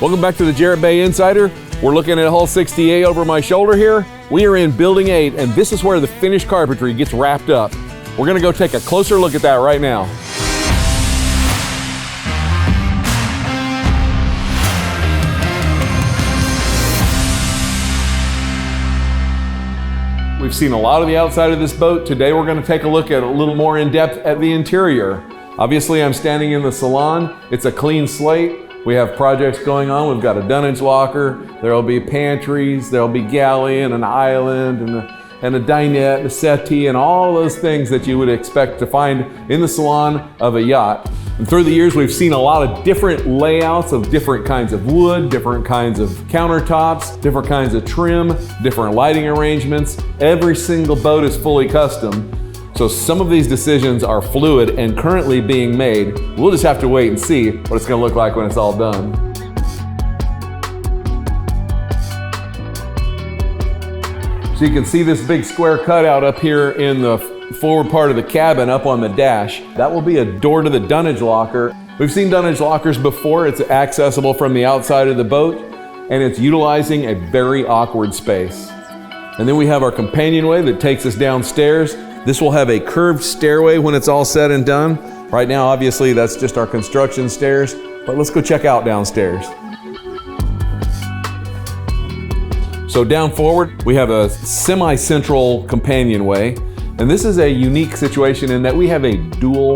Welcome back to the Jarrett Bay Insider. We're looking at hull 68 over my shoulder here. We are in building 8, and this is where the finished carpentry gets wrapped up. We're gonna go take a closer look at that right now. We've seen a lot of the outside of this boat. Today we're gonna take a look at a little more in depth at the interior. Obviously I'm standing in the salon. It's a clean slate. We have projects going on. We've got a Dunnage locker. There'll be pantries, there'll be galley and an island and a dinette, and a settee, and all those things that you would expect to find in the salon of a yacht. And through the years, we've seen a lot of different layouts of different kinds of wood, different kinds of countertops, different kinds of trim, different lighting arrangements. Every single boat is fully custom. So some of these decisions are fluid and currently being made. We'll just have to wait and see what it's gonna look like when it's all done. So you can see this big square cutout up here in the forward part of the cabin up on the dash. That will be a door to the Dunnage locker. We've seen Dunnage lockers before. It's accessible from the outside of the boat, and it's utilizing a very awkward space. And then we have our companionway that takes us downstairs. This will have a curved stairway when it's all said and done. Right now, obviously, that's just our construction stairs, but let's go check out downstairs. So down forward, we have a semi-central companionway, and this is a unique situation in that we have a dual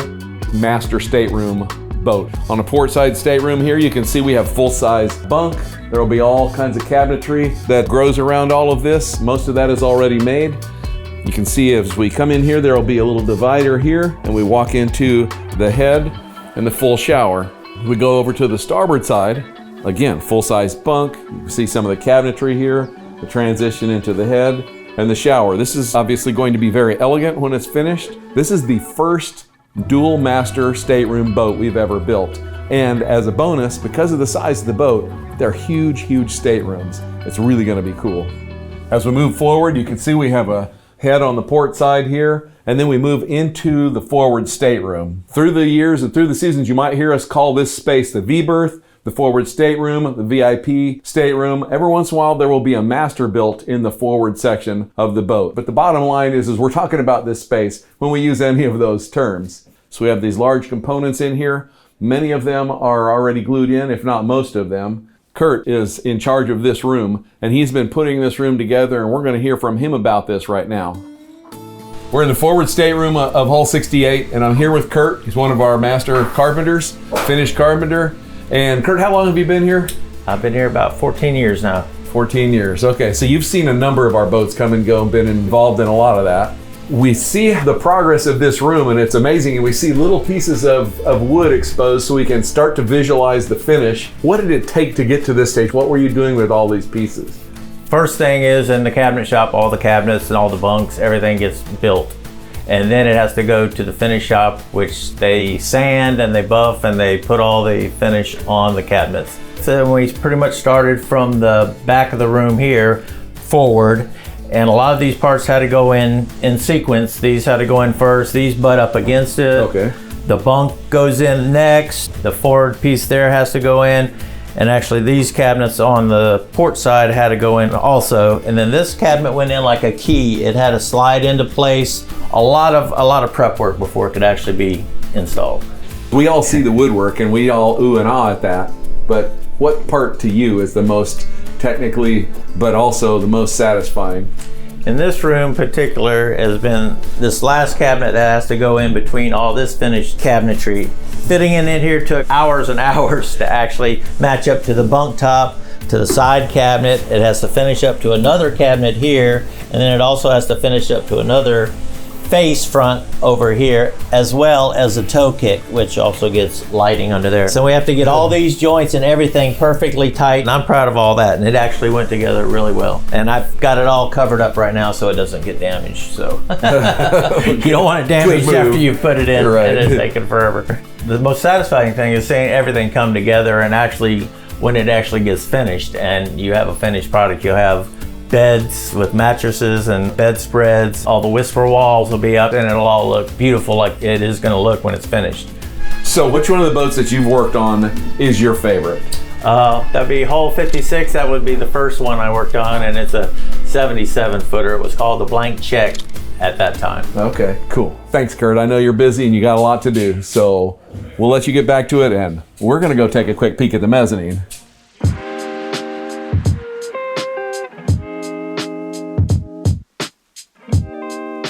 master stateroom boat. On a port side stateroom here, you can see we have full-size bunk. There will be all kinds of cabinetry that grows around all of this. Most of that is already made. You can see as we come in here, there will be a little divider here, and we walk into the head and the full shower. We go over to the starboard side, again, full-size bunk. You can see some of the cabinetry here, the transition into the head and the shower. This is obviously going to be very elegant when it's finished. This is the first dual master stateroom boat we've ever built. And as a bonus, because of the size of the boat, they're huge, huge staterooms. It's really gonna be cool. As we move forward, you can see we have a head on the port side here, and then we move into the forward stateroom. Through the years and through the seasons, you might hear us call this space the V-berth, the forward stateroom, the VIP stateroom. Every once in a while, there will be a master built in the forward section of the boat. But the bottom line is we're talking about this space when we use any of those terms. So we have these large components in here. Many of them are already glued in, if not most of them. Kurt is in charge of this room, and he's been putting this room together, and we're gonna hear from him about this right now. We're in the forward stateroom of hull 68, and I'm here with Kurt. He's one of our master carpenters, finished carpenter. And Kurt, how long have you been here? I've been here about 14 years now. 14 years, okay. So you've seen a number of our boats come and go and been involved in a lot of that. We see the progress of this room, and it's amazing, and we see little pieces of wood exposed so we can start to visualize the finish. What did it take to get to this stage? What were you doing with all these pieces? First thing is, in the cabinet shop, all the cabinets and all the bunks, everything gets built. And then it has to go to the finish shop, which they sand and they buff and they put all the finish on the cabinets. So we pretty much started from the back of the room here forward. And a lot of these parts had to go in sequence. These had to go in first. These butt up against it. Okay. The bunk goes in next. The forward piece there has to go in. And actually these cabinets on the port side had to go in also. And then this cabinet went in like a key. It had to slide into place. A lot of prep work before it could actually be installed. We all see the woodwork and we all ooh and ah at that. But what part to you is the most technically, but also the most satisfying? In this room in particular has been this last cabinet that has to go in between all this finished cabinetry. Fitting in here took hours and hours to actually match up to the bunk top, to the side cabinet. It has to finish up to another cabinet here, and then it also has to finish up to another face front over here, as well as a toe kick, which also gets lighting under there. So we have to get all these joints and everything perfectly tight, and I'm proud of all that, and it actually went together really well. And I've got it all covered up right now so it doesn't get damaged. So you don't want it damaged after you put it in, right. And it's taking forever. The most satisfying thing is seeing everything come together, and actually when it actually gets finished and you have a finished product, you'll have beds with mattresses and bedspreads. All the whisper walls will be up, and it'll all look beautiful like it is going to look when it's finished. So which one of the boats that you've worked on is your favorite? That'd be hole 56. That would be the first one I worked on, and it's a 77 footer. It was called the blank check at that time. Okay, cool. Thanks, Kurt. I know you're busy and you got a lot to do, so we'll let you get back to it, and we're gonna go take a quick peek at the mezzanine.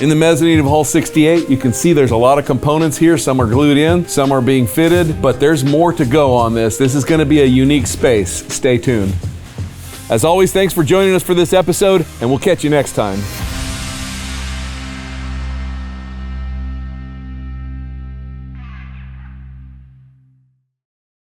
In the mezzanine of hole 68, you can see there's a lot of components here. Some are glued in, some are being fitted, but there's more to go on this. This is gonna be a unique space. Stay tuned. As always, thanks for joining us for this episode, and we'll catch you next time.